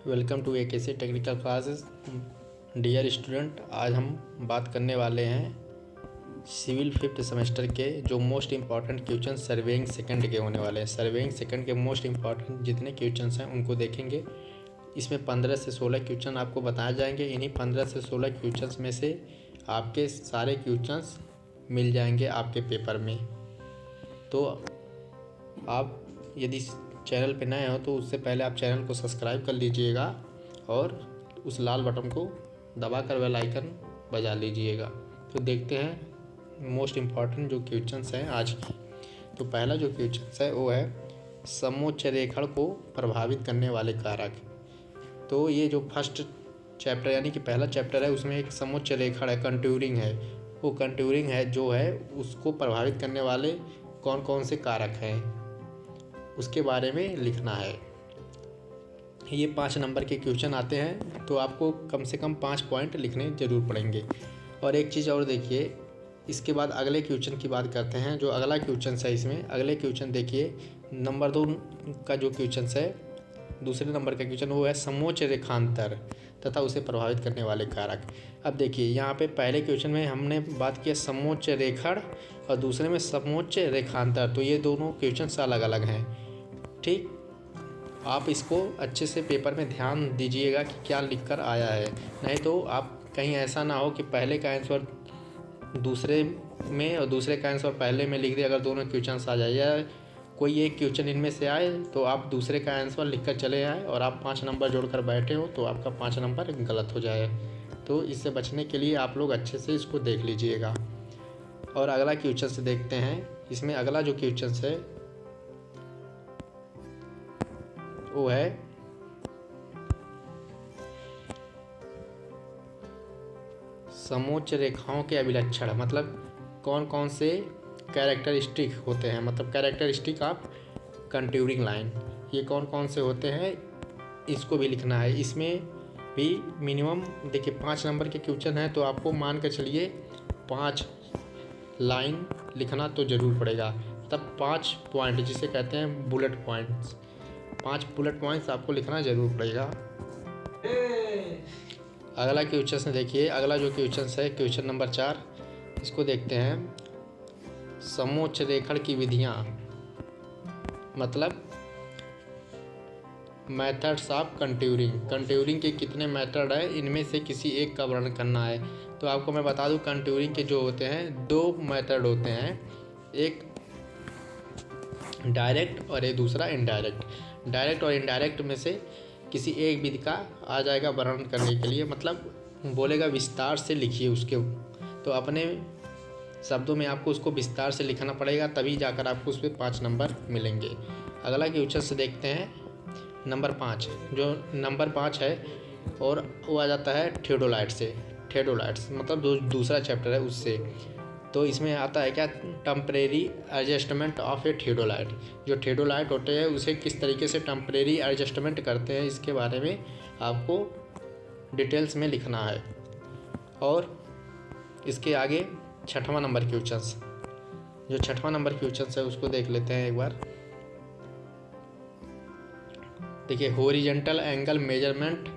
Welcome to AKC technical classes. Dear student, आज हम बात करने वाले हैं सिविल 5th सेमेस्टर के जो most important question surveying second के होने वाले हैं। सर्वेइंग सेकंड के मोस्ट इम्पॉर्टेंट जितने क्वेश्चन हैं उनको देखेंगे। इसमें 15 से 16 क्वेश्चन आपको बताए जाएंगे। इन्हीं 15 से 16 क्वेश्चन में से आपके सारे क्वेश्चन मिल जाएंगे आपके पेपर में। तो आप यदि चैनल पे नए हो तो उससे पहले आप चैनल को सब्सक्राइब कर लीजिएगा और उस लाल बटन को दबाकर बेल आइकन बजा लीजिएगा। तो देखते हैं मोस्ट इम्पॉर्टेंट जो क्वेश्चंस हैं आज की। तो पहला जो क्वेश्चन है वो है समोच्चरेखण को प्रभावित करने वाले कारक। तो ये जो फर्स्ट चैप्टर यानी कि पहला चैप्टर है उसमें एक समोच्चरेखण है, कंटूरिंग है। वो कंटूरिंग है जो है उसको प्रभावित करने वाले कौन कौन से कारक हैं उसके बारे में लिखना है। ये 5 नंबर के क्वेश्चन आते हैं तो आपको कम से कम 5 पॉइंट लिखने ज़रूर पड़ेंगे। और एक चीज़ और देखिए, इसके बाद अगले क्वेश्चन की बात करते हैं। जो अगला क्वेश्चन है इसमें अगले क्वेश्चन देखिए, नंबर 2 का जो क्वेश्चन है, दूसरे नंबर का क्वेश्चन वो है समोच्च रेखांतर तथा उसे प्रभावित करने वाले कारक। अब देखिए यहाँ पे पहले क्वेश्चन में हमने बात किया समोच्च रेखण और दूसरे में समोच्च रेखांतर। तो ये दोनों क्वेश्चन अलग अलग हैं। ठीक, आप इसको अच्छे से पेपर में ध्यान दीजिएगा कि क्या लिखकर आया है, नहीं तो आप कहीं ऐसा ना हो कि पहले का आंसर दूसरे में और दूसरे का आंसर पहले में लिख दे। अगर दोनों क्वेश्चन आ जाए या कोई एक क्वेश्चन इनमें से आए तो आप दूसरे का आंसर लिखकर चले आए और आप 5 नंबर जोड़कर बैठे हो तो आपका 5 नंबर गलत हो जाए। तो इससे बचने के लिए आप लोग अच्छे से इसको देख लीजिएगा। और अगला क्वेश्चन से देखते हैं। इसमें अगला जो क्वेश्चन है वो है समोच्च रेखाओं के अभिलक्षण। मतलब कौन कौन से कैरेक्टरिस्टिक होते हैं, मतलब कैरेक्टरिस्टिक ऑफ कंटूरिंग लाइन, ये कौन कौन से होते हैं इसको भी लिखना है। इसमें भी मिनिमम देखिए 5 नंबर के क्वेश्चन है तो आपको मान कर चलिए 5 लाइन लिखना तो ज़रूर पड़ेगा। तब 5 पॉइंट जिसे कहते हैं बुलेट पॉइंट्स, 5 बुलेट पॉइंट्स आपको लिखना ज़रूर पड़ेगा। अगला क्वेश्चन देखिए, अगला जो क्वेश्चन है क्वेश्चन नंबर 4, इसको देखते हैं। समोच्च रेखण की विधियाँ, मतलब मेथड्स ऑफ कंटूरिंग। कंटूरिंग के कितने मेथड है, इनमें से किसी एक का वर्णन करना है। तो आपको मैं बता दूं कंटूरिंग के जो होते हैं 2 मेथड होते हैं, एक डायरेक्ट और एक दूसरा इनडायरेक्ट। डायरेक्ट और इनडायरेक्ट में से किसी एक विधि का आ जाएगा वर्णन करने के लिए, मतलब बोलेगा विस्तार से लिखिए उसके। तो अपने शब्दों में आपको उसको विस्तार से लिखना पड़ेगा, तभी जाकर आपको उस पर 5 नंबर मिलेंगे। अगला क्वेश्चन से देखते हैं नंबर 5। जो नंबर 5 है और वो आ जाता है थियोडोलाइट से। थियोडोलाइट्स मतलब जो दूसरा चैप्टर है उससे। तो इसमें आता है क्या, temporary adjustment of A theodolite. जो थियोडोलाइट होते हैं उसे किस तरीके से टेम्परेरी एडजस्टमेंट करते हैं इसके बारे में आपको डिटेल्स में लिखना है। और इसके आगे 6वां नंबर क्वेश्चन, जो 6वां नंबर क्वेश्चन है उसको देख लेते हैं एक बार। देखिए, हॉरिजॉन्टल एंगल मेजरमेंट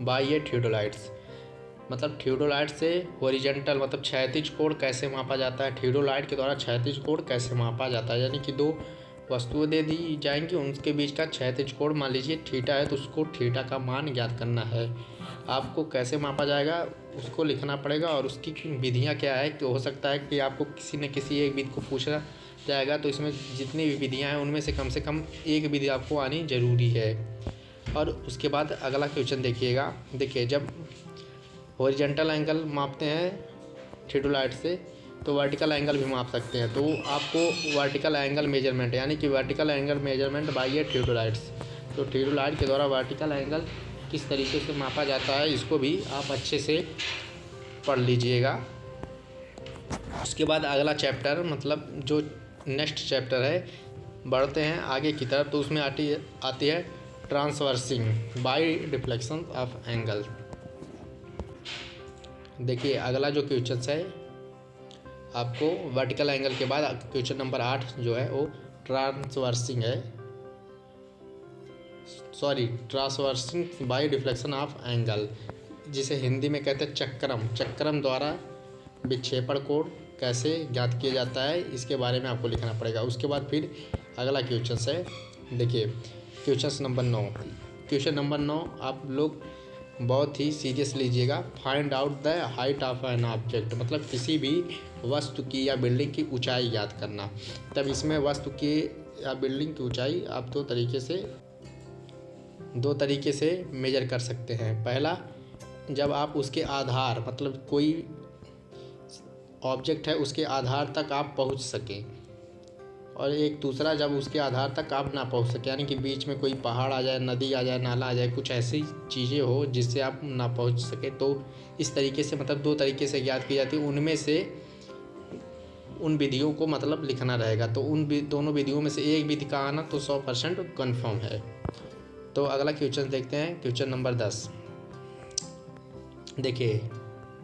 बाय ए थियोडोलाइट्स। मतलब थियोडोलाइट से हॉरिजॉन्टल मतलब क्षैतिज कोण कैसे मापा जाता है, थियोडोलाइट के द्वारा क्षैतिज कोण कैसे मापा जाता है। यानी कि 2 वस्तुएं दे दी जाएंगी, उनके बीच का क्षैतिज कोण मान लीजिए थीटा है तो उसको थीटा का मान ज्ञात करना है। आपको कैसे मापा जाएगा उसको लिखना पड़ेगा और उसकी विधियाँ क्या है। कि हो सकता है कि आपको किसी न किसी एक विधि को पूछा जाएगा, तो इसमें जितनी भी विधियाँ हैं उनमें से कम एक विधि आपको आनी ज़रूरी है। और उसके बाद अगला क्वेश्चन देखिएगा। देखिए, जब हॉरिजॉन्टल एंगल मापते हैं थियोडोलाइट से तो वर्टिकल एंगल भी माप सकते हैं। तो आपको वर्टिकल एंगल मेजरमेंट यानी कि वर्टिकल एंगल मेजरमेंट बाय ए थियोडोलाइट्स, तो थियोडोलाइट के द्वारा वर्टिकल एंगल किस तरीके से मापा जाता है इसको भी आप अच्छे से पढ़ लीजिएगा। उसके बाद अगला चैप्टर मतलब जो नेक्स्ट चैप्टर है, बढ़ते हैं आगे की तरफ। तो उसमें आती है traversing bye deflection of angle. देखिए, अगला जो क्वेश्चन है आपको वर्टिकल एंगल के बाद क्वेश्चन नंबर 8 जो है वो ट्रांसवर्सिंग है। Traversing bye deflection of angle, जिसे हिंदी में कहते हैं चक्करम। चक्करम द्वारा विक्षेपण कोण कैसे ज्ञात किया जाता है, इसके बारे में आपको लिखना पड़ेगा। उसके बाद फिर अगला क्वेश्चन है, देखिए क्वेश्चन नंबर 9। क्वेश्चन नंबर 9 आप लोग बहुत ही सीरियस लीजिएगा। Find out the height of an object, मतलब किसी भी वस्तु की या बिल्डिंग की ऊंचाई याद करना। तब इसमें वस्तु की या बिल्डिंग की ऊंचाई आप दो तरीके से मेजर कर सकते हैं। पहला, जब आप उसके आधार, मतलब कोई ऑब्जेक्ट है उसके आधार तक आप पहुंच सकें, और एक दूसरा जब उसके आधार तक आप ना पहुंच सके, यानी कि बीच में कोई पहाड़ आ जाए, नदी आ जाए, नाला आ जाए, कुछ ऐसी चीज़ें हो जिससे आप ना पहुंच सके, तो इस तरीके से मतलब दो तरीके से याद की जाती है। उनमें से उन विधियों को मतलब लिखना रहेगा। तो उन दोनों विधियों में से एक विधि का आना तो 100% कन्फर्म है। तो अगला क्वेश्चन देखते हैं, क्वेश्चन नंबर 10। देखिए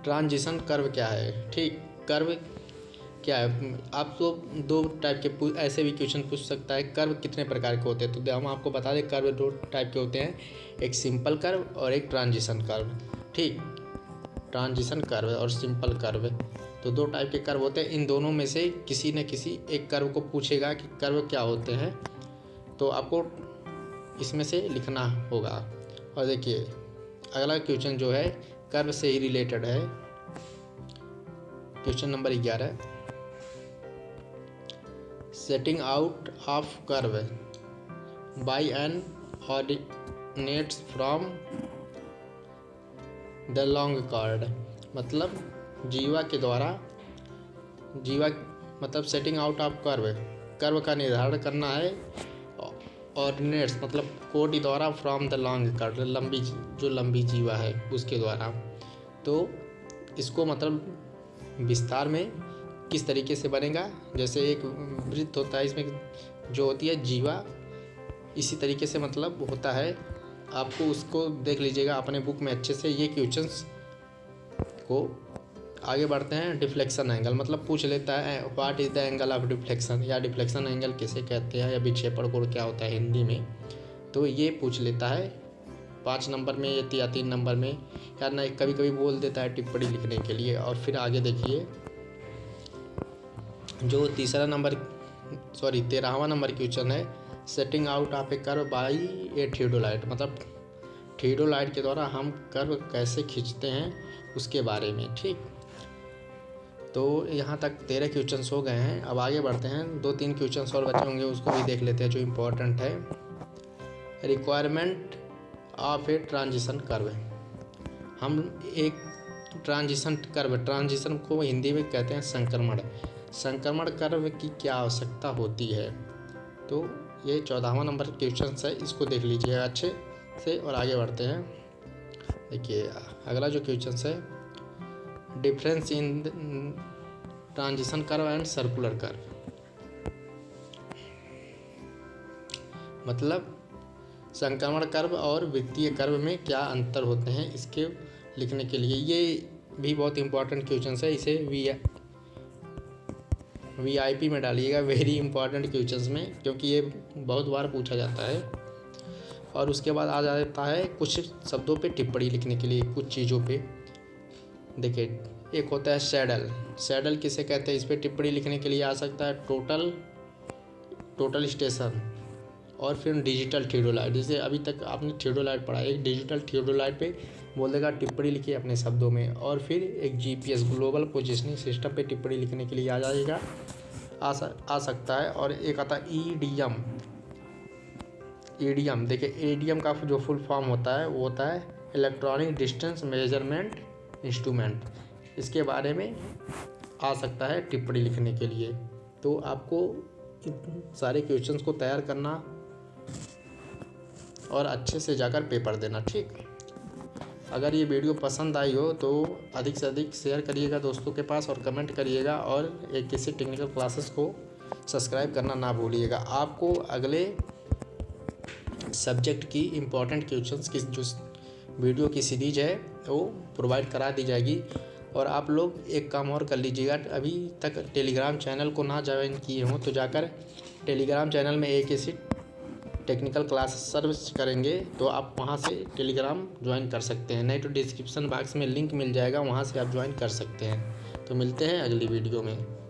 ट्रांजिशन कर्व क्या है। ठीक, कर्व क्या है, आप तो दो टाइप के ऐसे भी क्वेश्चन पूछ सकता है, कर्व कितने प्रकार के होते हैं। तो हम आपको बता दें, कर्व दो टाइप के होते हैं, एक सिंपल कर्व और एक ट्रांजिशन कर्व। ठीक, ट्रांजिशन कर्व और सिंपल कर्व, तो दो टाइप के कर्व होते हैं। इन दोनों में से किसी न किसी एक कर्व को पूछेगा कि कर्व क्या होते हैं, तो आपको इसमें से लिखना होगा। और देखिए अगला क्वेश्चन जो है कर्व से ही रिलेटेड है, question number 11। Setting out of curve by an ordinates from the long chord, मतलब जीवा मतलब सेटिंग आउट ऑफ कर्व का निर्धारण करना है। ऑर्डिनेट्स मतलब कोटि द्वारा, फ्रॉम द लॉन्ग कार्ड लंबी जीवा है उसके द्वारा। तो इसको मतलब विस्तार में किस तरीके से बनेगा, जैसे एक वृत्त होता है, इसमें जो होती है जीवा, इसी तरीके से मतलब होता है। आपको उसको देख लीजिएगा अपने बुक में अच्छे से। ये क्वेश्चंस को आगे बढ़ते हैं। डिफ्लेक्शन एंगल मतलब पूछ लेता है what is the angle of deflection, या डिफ्लेक्शन एंगल किसे कहते हैं, या विक्षेपण कोण क्या होता है हिंदी में, तो ये पूछ लेता है 5 नंबर में या 3 नंबर में, या ना कभी कभी बोल देता है टिप्पणी लिखने के लिए। और फिर आगे देखिए जो 13वां नंबर क्वेश्चन है, setting out of A curve y A theodolite, मतलब थियोडोलाइट के द्वारा हम कर्व कैसे खींचते हैं उसके बारे में। ठीक, तो यहाँ तक 13 क्वेश्चंस हो गए हैं। अब आगे बढ़ते हैं, 2-3 क्वेश्चंस और बचे होंगे, उसको भी देख लेते हैं जो इम्पोर्टेंट है। Requirement of a transition curve, हम एक ट्रांजिशन को हिंदी में कहते हैं संक्रमण कर्व की क्या आवश्यकता होती है। तो ये 14वां नंबर क्वेश्चन है, इसको देख लीजिए अच्छे से। और आगे बढ़ते हैं, देखिए अगला जो क्वेश्चन है, difference in transition curve and circular curve, मतलब संक्रमण कर्व और वृत्तीय कर्व में क्या अंतर होते हैं, इसके लिखने के लिए। ये भी बहुत इंपॉर्टेंट क्वेश्चन है, इसे VIP में डालिएगा, वेरी इंपॉर्टेंट क्वेश्चंस में, क्योंकि ये बहुत बार पूछा जाता है। और उसके बाद आ जाता है कुछ शब्दों पे टिप्पणी लिखने के लिए, कुछ चीज़ों पे। देखिए एक होता है सैडल किसे कहते हैं, इस पर टिप्पणी लिखने के लिए आ सकता है टोटल स्टेशन, और फिर डिजिटल थियोडोलाइट, जैसे अभी तक आपने थियोडोलाइट पढ़ा है, एक डिजिटल थियोडोलाइट पे बोल देगा टिप्पणी लिखिए अपने शब्दों में। और फिर एक GPS ग्लोबल पोजिशनिंग सिस्टम पे टिप्पणी लिखने के लिए आ जाएगा, आ सकता है। और एक आता है ईडीएम, देखिए ईडीएम का जो फुल फॉर्म होता है वो होता है इलेक्ट्रॉनिक डिस्टेंस मेजरमेंट इंस्ट्रूमेंट, इसके बारे में आ सकता है टिप्पणी लिखने के लिए। तो आपको इन सारे क्वेश्चंस को तैयार करना और अच्छे से जाकर पेपर देना। ठीक, अगर ये वीडियो पसंद आई हो तो अधिक से अधिक शेयर करिएगा दोस्तों के पास, और कमेंट करिएगा, और एक किसी टेक्निकल क्लासेस को सब्सक्राइब करना ना भूलिएगा। आपको अगले सब्जेक्ट की इम्पोर्टेंट क्वेश्चंस की जो वीडियो की सीरीज है वो प्रोवाइड करा दी जाएगी। और आप लोग एक काम और कर लीजिएगा, अभी तक टेलीग्राम चैनल को ना ज्वाइन किए हों तो जाकर टेलीग्राम चैनल में एक ऐसी टेक्निकल क्लास सर्च करेंगे तो आप वहाँ से टेलीग्राम ज्वाइन कर सकते हैं, नहीं तो डिस्क्रिप्शन बॉक्स में लिंक मिल जाएगा, वहाँ से आप ज्वाइन कर सकते हैं। तो मिलते हैं अगली वीडियो में।